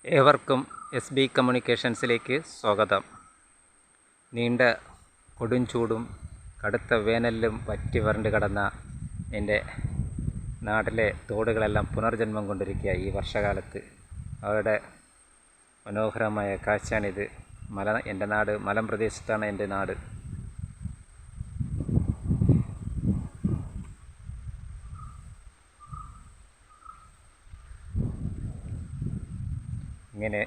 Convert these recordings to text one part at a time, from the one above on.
ഏവർക്കും SB കമ്മ്യൂണിക്കേഷൻസിലേക്ക് സ്വാഗതം. നീണ്ട കൊടുംചൂടും കടുത്ത വേനലിലും വറ്റി വരണ്ട് കിടന്ന എൻ്റെ നാട്ടിലെ തോടുകളെല്ലാം പുനർജന്മം കൊണ്ടിരിക്കുക ഈ വർഷകാലത്ത്. അവരുടെ മനോഹരമായ കാഴ്ചയാണിത്. എൻ്റെ നാട് മലമ്പ്രദേശത്താണ്. എൻ്റെ നാട് ഇങ്ങനെ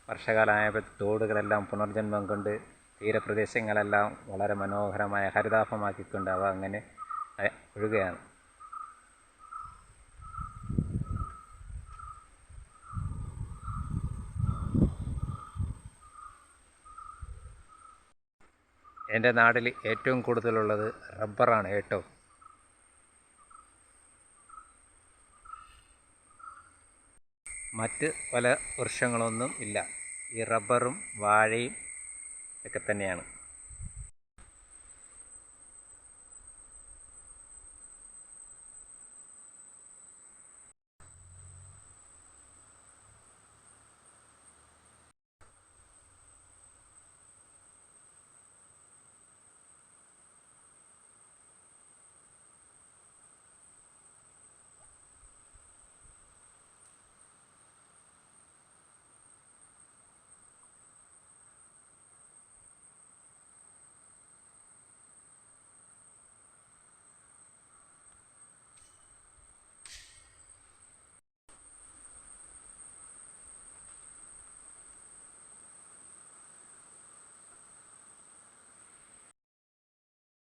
വർഷകാലമായപ്പോൾ തോടുകളെല്ലാം പുനർജന്മം കൊണ്ട് തീരപ്രദേശങ്ങളെല്ലാം വളരെ മനോഹരമായ ഹരിതാഭമാക്കിക്കൊണ്ട് അവ അങ്ങനെ ഒഴുകുകയാണ്. എൻ്റെ നാട്ടിൽ ഏറ്റവും കൂടുതലുള്ളത് റബ്ബറാണ്. മറ്റ് പല വൃക്ഷങ്ങളൊന്നും ഇല്ല. ഈ റബ്ബറും വാഴയും ഒക്കെ തന്നെയാണ്.